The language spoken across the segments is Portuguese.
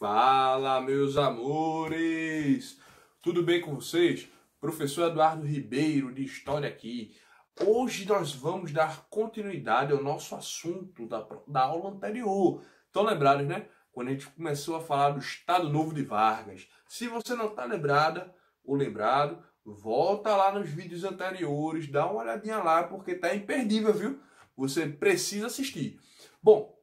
Fala, meus amores! Tudo bem com vocês? Professor Eduardo Ribeiro, de História aqui. Hoje nós vamos dar continuidade ao nosso assunto da aula anterior. Estão lembrados, né? Quando a gente começou a falar do Estado Novo de Vargas. Se você não está lembrada ou lembrado, volta lá nos vídeos anteriores, dá uma olhadinha lá, porque está imperdível, viu? Você precisa assistir. Bom,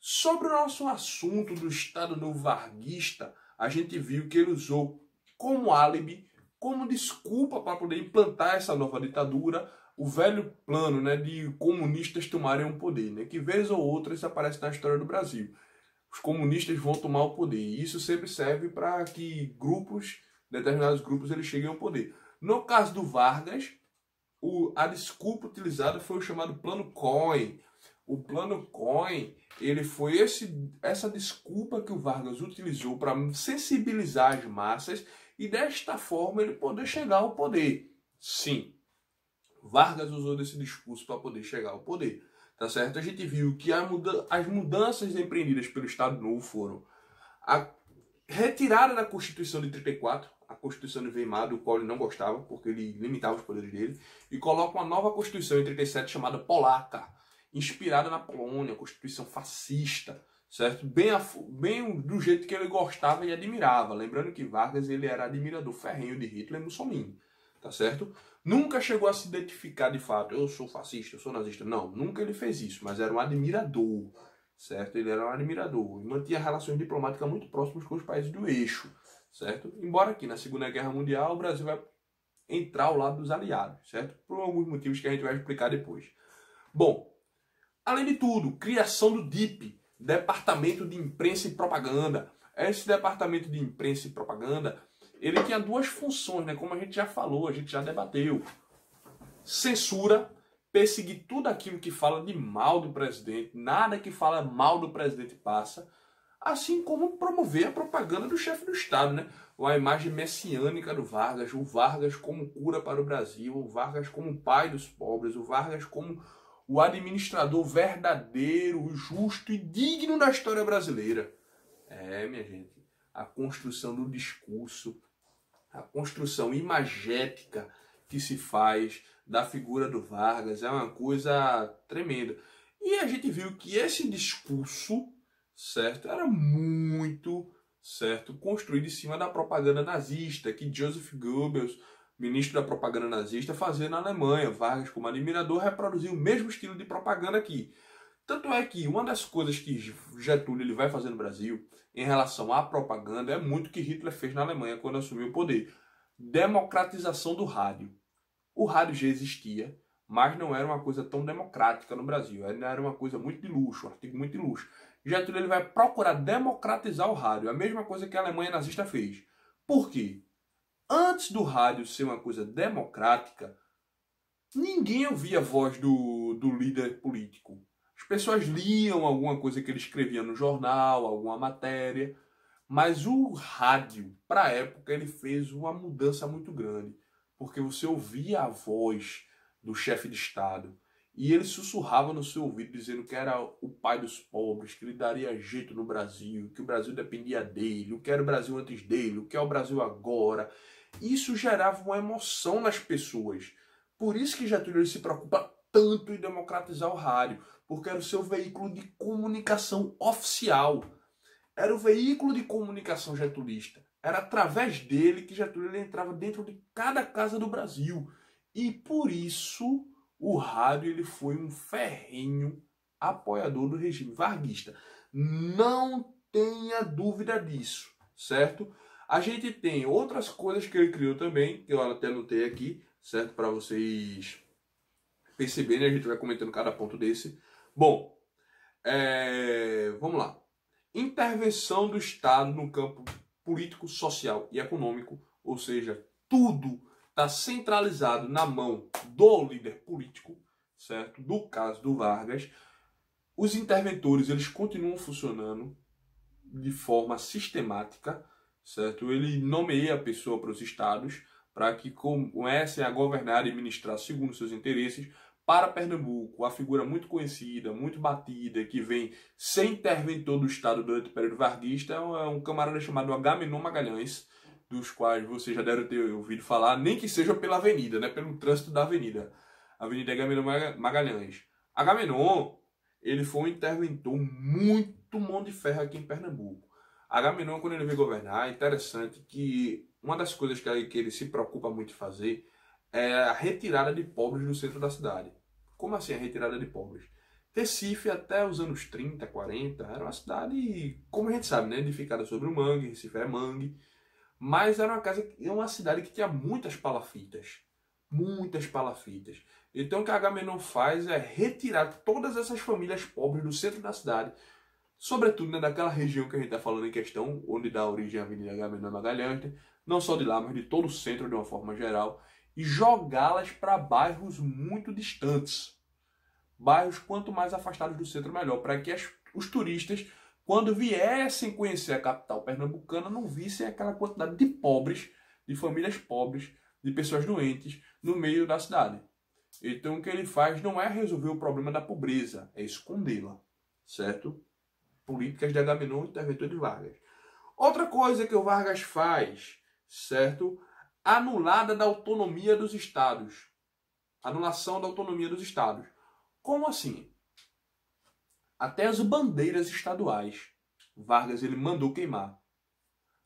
sobre o nosso assunto do Estado Novo Varguista, a gente viu que ele usou como álibi, como desculpa para poder implantar essa nova ditadura, o velho plano, né, de comunistas tomarem o poder, né, que vez ou outra isso aparece na história do Brasil. Os comunistas vão tomar o poder, e isso sempre serve para que determinados grupos, eles cheguem ao poder. No caso do Vargas, a desculpa utilizada foi o chamado Plano Cohen. O Plano Cohen, ele foi essa desculpa que o Vargas utilizou para sensibilizar as massas e desta forma ele poder chegar ao poder. Sim, Vargas usou desse discurso para poder chegar ao poder. Tá certo? A gente viu que as mudanças empreendidas pelo Estado Novo foram a retirada da Constituição de 34, a Constituição de Weimar, do qual ele não gostava, porque ele limitava os poderes dele, e coloca uma nova Constituição em 37 chamada Polaca, inspirada na Polônia, Constituição fascista, certo? Bem do jeito que ele gostava e admirava. Lembrando que Vargas ele era admirador ferrenho de Hitler e Mussolini, tá certo? Nunca chegou a se identificar de fato, eu sou fascista, eu sou nazista. Não, nunca ele fez isso, mas era um admirador, certo? Ele era um admirador e mantinha relações diplomáticas muito próximas com os países do eixo, certo? Embora aqui na Segunda Guerra Mundial o Brasil vai entrar ao lado dos aliados, certo? Por alguns motivos que a gente vai explicar depois. Bom, além de tudo, criação do DIP, Departamento de Imprensa e Propaganda. Esse Departamento de Imprensa e Propaganda, ele tinha duas funções, né? Como a gente já falou, a gente já debateu. Censura, perseguir tudo aquilo que fala de mal do presidente, nada que fala mal do presidente passa, assim como promover a propaganda do chefe do Estado, né? A imagem messiânica do Vargas, o Vargas como cura para o Brasil, o Vargas como pai dos pobres, o Vargas como o administrador verdadeiro, justo e digno da história brasileira. Minha gente, a construção do discurso, a construção imagética que se faz da figura do Vargas é uma coisa tremenda. E a gente viu que esse discurso, certo, era muito, certo, construído em cima da propaganda nazista, que Joseph Goebbels, ministro da propaganda nazista, fazia na Alemanha. Vargas, como admirador, reproduziu o mesmo estilo de propaganda aqui. Tanto é que uma das coisas que Getúlio ele vai fazer no Brasil em relação à propaganda é muito o que Hitler fez na Alemanha quando assumiu o poder. Democratização do rádio. O rádio já existia, mas não era uma coisa tão democrática no Brasil. Era uma coisa muito de luxo, um artigo muito de luxo. Getúlio ele vai procurar democratizar o rádio, a mesma coisa que a Alemanha nazista fez. Por quê? Antes do rádio ser uma coisa democrática, ninguém ouvia a voz do líder político. As pessoas liam alguma coisa que ele escrevia no jornal, alguma matéria, mas o rádio, para a época, ele fez uma mudança muito grande, porque você ouvia a voz do chefe de Estado e ele sussurrava no seu ouvido dizendo que era o pai dos pobres, que ele daria jeito no Brasil, que o Brasil dependia dele, o que era o Brasil antes dele, o que é o Brasil agora. Isso gerava uma emoção nas pessoas. Por isso que Getúlio se preocupa tanto em democratizar o rádio, porque era o seu veículo de comunicação oficial. Era o veículo de comunicação getulista. Era através dele que Getúlio entrava dentro de cada casa do Brasil. E por isso o rádio ele foi um ferrenho apoiador do regime varguista. Não tenha dúvida disso, certo? A gente tem outras coisas que ele criou também, que eu até anotei aqui, certo? Para vocês perceberem, a gente vai comentando cada ponto desse. Bom, vamos lá. Intervenção do Estado no campo político, social e econômico, ou seja, tudo está centralizado na mão do líder político, certo? No caso do Vargas, os interventores eles continuam funcionando de forma sistemática, certo? Ele nomeia a pessoa para os estados para que comecem a governar e administrar segundo seus interesses, para Pernambuco, a figura muito conhecida, muito batida, que vem ser interventor do Estado durante o período varguista, é um camarada chamado Agamenon Magalhães, dos quais você já deve ter ouvido falar, nem que seja pela avenida, né, pelo trânsito da avenida. Avenida Agamenon Magalhães. Agamenon, ele foi um interventor muito mão de ferro aqui em Pernambuco. Agamenon, quando ele veio governar, é interessante que uma das coisas que ele se preocupa muito em fazer é a retirada de pobres do centro da cidade. Como assim a retirada de pobres? Recife, até os anos 30, 40, era uma cidade, como a gente sabe, né, edificada sobre o mangue. Recife é mangue, mas era uma cidade que tinha muitas palafitas. Muitas palafitas. Então o que a Agamenon faz é retirar todas essas famílias pobres do centro da cidade, sobretudo, né, daquela região que a gente está falando em questão, onde dá origem à Avenida Agamenon Magalhães, não só de lá, mas de todo o centro de uma forma geral, e jogá-las para bairros muito distantes. Bairros quanto mais afastados do centro, melhor, para que os turistas, quando viessem conhecer a capital pernambucana, não vissem aquela quantidade de pobres, de famílias pobres, de pessoas doentes no meio da cidade. Então o que ele faz não é resolver o problema da pobreza, é escondê-la, certo? Políticas de Agamenon, interventor de Vargas. Outra coisa que o Vargas faz, certo? Anulada da autonomia dos estados. Anulação da autonomia dos estados. Como assim? Até as bandeiras estaduais, Vargas ele mandou queimar.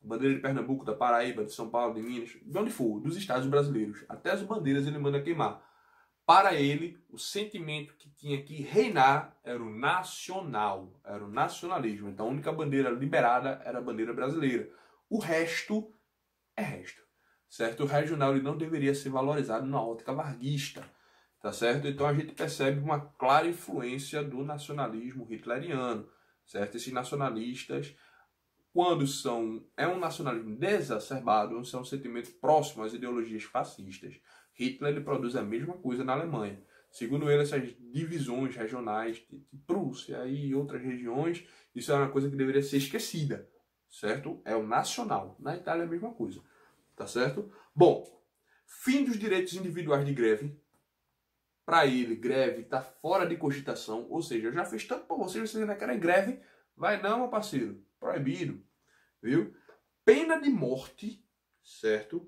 A bandeira de Pernambuco, da Paraíba, de São Paulo, de Minas, de onde for, dos estados brasileiros. Até as bandeiras ele manda queimar. Para ele, o sentimento que tinha que reinar era o nacional, era o nacionalismo. Então a única bandeira liberada era a bandeira brasileira. O resto é resto, certo? O regional ele não deveria ser valorizado na ótica varguista, tá certo? Então a gente percebe uma clara influência do nacionalismo hitleriano, certo? Esses nacionalistas, quando é um nacionalismo desacerbado, são um sentimento próximo às ideologias fascistas. Hitler ele produz a mesma coisa na Alemanha. Segundo ele, essas divisões regionais de Prússia e outras regiões, isso é uma coisa que deveria ser esquecida, certo? É o nacional. Na Itália é a mesma coisa, tá certo? Bom, fim dos direitos individuais de greve. Para ele, greve está fora de cogitação, ou seja, eu já fiz tanto por vocês ainda querem greve, vai não, meu parceiro, proibido, viu? Pena de morte, certo?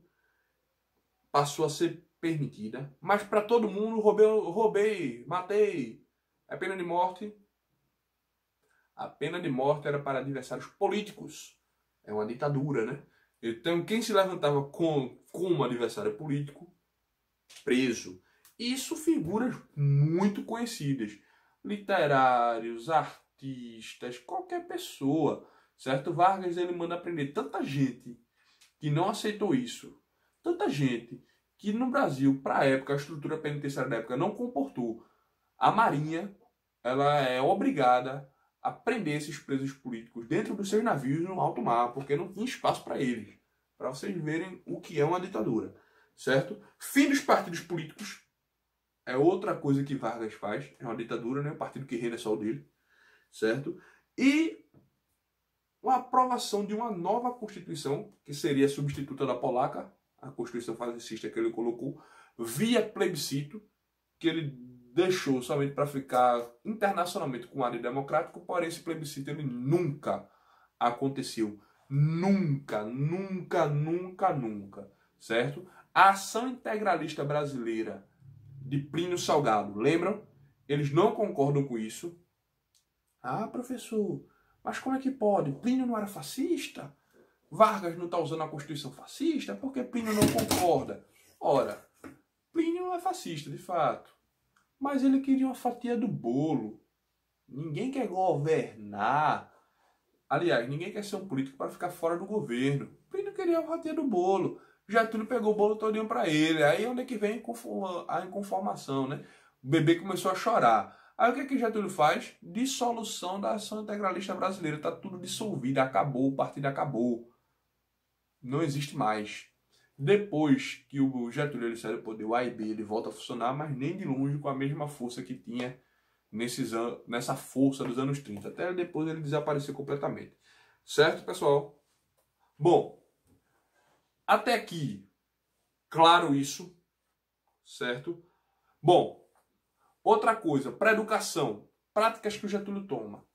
Passou a ser permitida, mas para todo mundo, roubei, matei, é pena de morte. A pena de morte era para adversários políticos, é uma ditadura, né? Então quem se levantava como adversário político, preso. Isso figuras muito conhecidas, literários, artistas, qualquer pessoa, certo? Vargas ele manda prender tanta gente que não aceitou isso, tanta gente que no Brasil, para a época, a estrutura penitenciária da época não comportou. A Marinha ela é obrigada a prender esses presos políticos dentro dos seus navios no alto mar, porque não tinha espaço para eles, para vocês verem o que é uma ditadura, certo? Fim dos partidos políticos é outra coisa que Vargas faz, é uma ditadura, né? O partido que reina é só o dele, certo? E a aprovação de uma nova Constituição, que seria a substituta da polaca, a Constituição fascista que ele colocou, via plebiscito, que ele deixou somente para ficar internacionalmente com ar democrático, porém esse plebiscito ele nunca aconteceu. Nunca, nunca, nunca, nunca, certo? A ação integralista brasileira de Plínio Salgado, lembram? Eles não concordam com isso. Ah, professor, mas como é que pode? Plínio não era fascista? Vargas não está usando a Constituição fascista? Por que Plínio não concorda? Ora, Plínio não é fascista, de fato. Mas ele queria uma fatia do bolo. Ninguém quer governar. Aliás, ninguém quer ser um político para ficar fora do governo. Plínio queria uma fatia do bolo. Getúlio pegou o bolo todinho para ele. Aí onde é que vem a inconformação, né? O bebê começou a chorar. Aí o que é que Getúlio faz? Dissolução da ação integralista brasileira. Está tudo dissolvido, acabou, o partido acabou. Não existe mais. Depois que o Getúlio ele sai do poder, o AIB ele volta a funcionar, mas nem de longe com a mesma força que tinha nessa força dos anos 30. Até depois ele desapareceu completamente. Certo, pessoal? Bom, até aqui, claro isso, certo? Bom, Outra coisa, para educação, práticas que o Getúlio toma.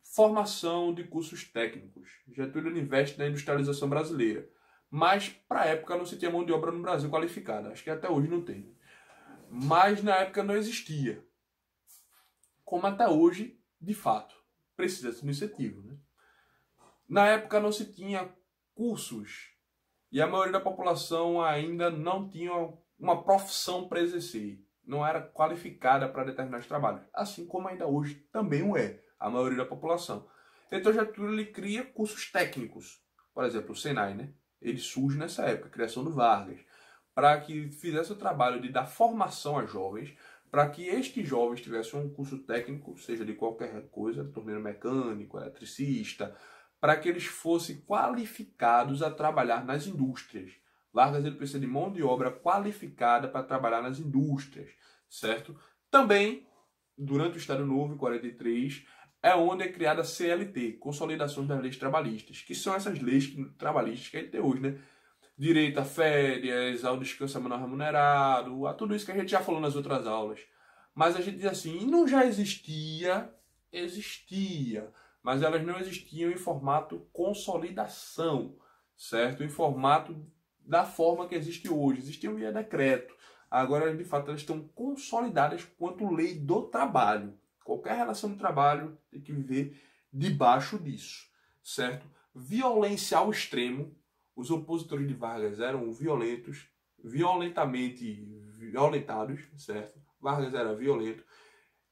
Formação de cursos técnicos. Getúlio investe na industrialização brasileira. Mas, para a época, não se tinha mão de obra no Brasil qualificada. Acho que até hoje não tem. Mas, na época, não existia. Como até hoje, de fato. Precisa ser incentivo, né? Na época, não se tinha cursos. E a maioria da população ainda não tinha uma profissão para exercer. Não era qualificada para determinados trabalhos. Assim como ainda hoje também o é a maioria da população. Então, Getúlio ele cria cursos técnicos. Por exemplo, o Senai, né? Ele surge nessa época, a criação do Vargas, para que fizesse o trabalho de dar formação a jovens, para que estes jovens tivessem um curso técnico, seja de qualquer coisa, torneiro mecânico, eletricista, para que eles fossem qualificados a trabalhar nas indústrias. Vargas ele precisa de mão de obra qualificada para trabalhar nas indústrias, certo? Também, durante o Estado Novo, em 43, é onde é criada a CLT, Consolidação das Leis Trabalhistas, que são essas leis trabalhistas que a gente tem hoje, né? Direito a férias, ao descanso não remunerado, a tudo isso que a gente já falou nas outras aulas. Mas a gente diz assim, não já existia, mas elas não existiam em formato consolidação, certo? Em formato da forma que existe hoje. Existiam via decreto. Agora, de fato, elas estão consolidadas quanto lei do trabalho. Qualquer relação de trabalho tem que viver debaixo disso, certo? Violência ao extremo. Os opositores de Vargas eram violentos, violentamente violentados, certo? Vargas era violento.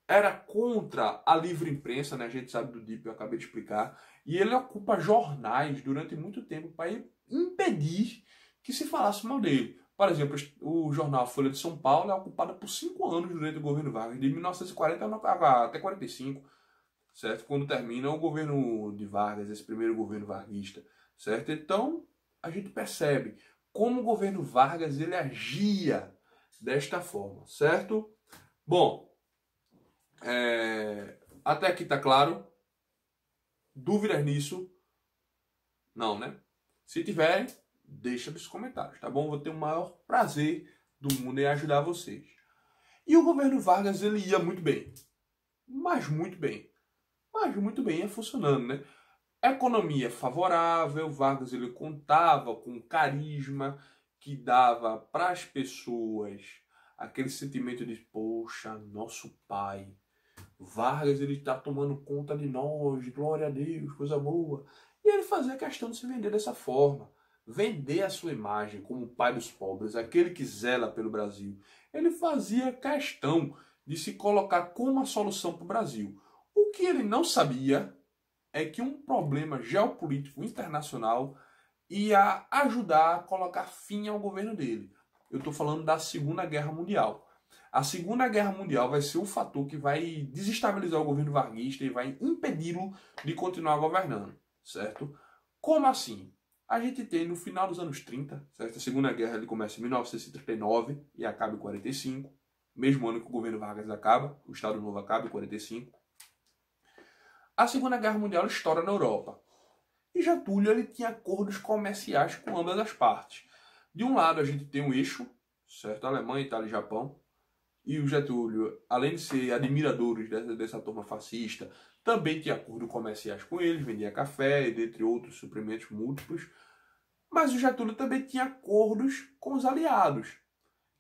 Era contra a livre imprensa, né? A gente sabe do DIP, eu acabei de explicar. E ele ocupa jornais durante muito tempo para impedir que se falasse mal dele. Por exemplo, o jornal Folha de São Paulo é ocupado por 5 anos durante o governo Vargas, de 1940 até 45, certo? Quando termina o governo de Vargas, esse primeiro governo varguista, certo? Então, a gente percebe como o governo Vargas ele agia desta forma, certo? Bom, até aqui tá claro? Dúvidas nisso? Não, né? Se tiverem, deixa nos comentários, tá bom? Vou ter o maior prazer do mundo em ajudar vocês. E o governo Vargas, ele ia muito bem. Mas muito bem. Ia funcionando, né? Economia favorável, Vargas ele contava com carisma que dava para as pessoas aquele sentimento de, poxa, nosso pai, Vargas ele está tomando conta de nós, glória a Deus, coisa boa. E ele fazia questão de se vender dessa forma. Vender a sua imagem como o pai dos pobres, aquele que zela pelo Brasil. Ele fazia questão de se colocar como a solução para o Brasil. O que ele não sabia é que um problema geopolítico internacional ia ajudar a colocar fim ao governo dele. Eu estou falando da Segunda Guerra Mundial. A Segunda Guerra Mundial vai ser o fator que vai desestabilizar o governo varguista e vai impedi-lo de continuar governando, certo? Como assim? A gente tem no final dos anos 30, certo? A Segunda Guerra ele começa em 1939 e acaba em 45, mesmo ano que o governo Vargas acaba, o Estado Novo acaba em 45. A Segunda Guerra Mundial estoura na Europa. E Getúlio ele tinha acordos comerciais com ambas as partes. De um lado a gente tem o eixo, certo? Alemanha, Itália e Japão. E o Getúlio, além de ser admiradores dessa turma fascista, também tinha acordos comerciais com eles, vendia café, dentre outros suprimentos múltiplos. Mas o Getúlio também tinha acordos com os aliados,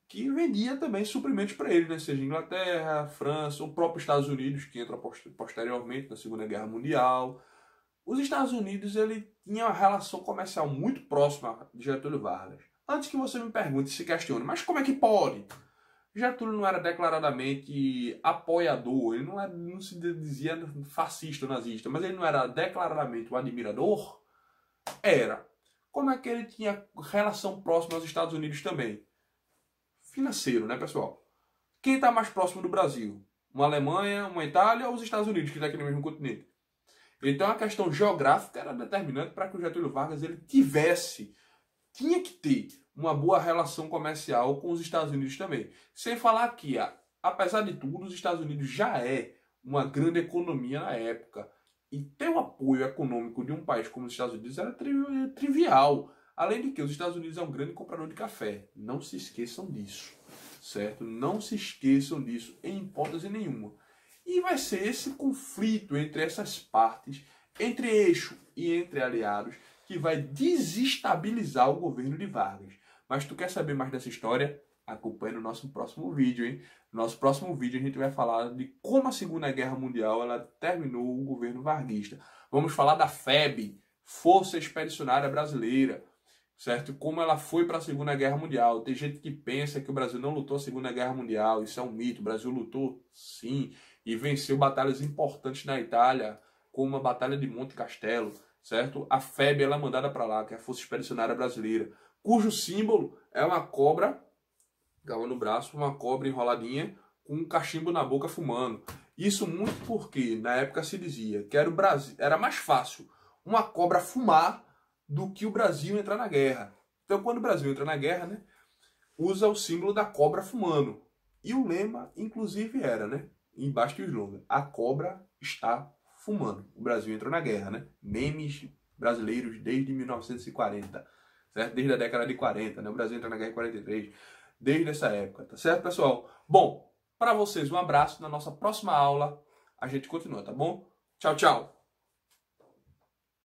que vendia também suprimentos para eles, né? Seja Inglaterra, França, o próprio Estados Unidos, que entra posteriormente na Segunda Guerra Mundial. Os Estados Unidos ele tinha uma relação comercial muito próxima de Getúlio Vargas. Antes que você me pergunte e se questione, mas como é que pode? Getúlio não era declaradamente apoiador, ele não se dizia fascista ou nazista, mas ele não era declaradamente um admirador? Era. Como é que ele tinha relação próxima aos Estados Unidos também? Financeiro, né, pessoal? Quem está mais próximo do Brasil? Uma Alemanha, uma Itália ou os Estados Unidos, que está aqui no mesmo continente? Então a questão geográfica era determinante para que o Getúlio Vargas ele tinha que ter uma boa relação comercial com os Estados Unidos também. Sem falar que, apesar de tudo, os Estados Unidos já é uma grande economia na época. E ter o apoio econômico de um país como os Estados Unidos era trivial. Além de que os Estados Unidos é um grande comprador de café. Não se esqueçam disso, certo? Não se esqueçam disso em hipótese nenhuma. E vai ser esse conflito entre essas partes, entre eixo e entre aliados, que vai desestabilizar o governo de Vargas. Mas tu quer saber mais dessa história? Acompanhe no nosso próximo vídeo, hein? No nosso próximo vídeo a gente vai falar de como a Segunda Guerra Mundial ela terminou o governo varguista. Vamos falar da FEB, Força Expedicionária Brasileira, certo? Como ela foi para a Segunda Guerra Mundial. Tem gente que pensa que o Brasil não lutou a Segunda Guerra Mundial. Isso é um mito. O Brasil lutou, sim, e venceu batalhas importantes na Itália, como a Batalha de Monte Castelo, certo? A FEB ela é mandada para lá, que é a Força Expedicionária Brasileira, cujo símbolo é uma cobra, gava no braço, uma cobra enroladinha com um cachimbo na boca fumando. Isso muito porque na época se dizia que era o Brasil, era mais fácil uma cobra fumar do que o Brasil entrar na guerra. Então quando o Brasil entra na guerra, né, usa o símbolo da cobra fumando. E o lema, inclusive, era, né, embaixo do slogan, a cobra está fumando. O Brasil entrou na guerra, né? Memes brasileiros desde 1940, certo? Desde a década de 40, né? O Brasil entrou na guerra em 43, desde essa época, tá certo, pessoal? Bom, para vocês um abraço, na nossa próxima aula a gente continua, tá bom? Tchau, tchau!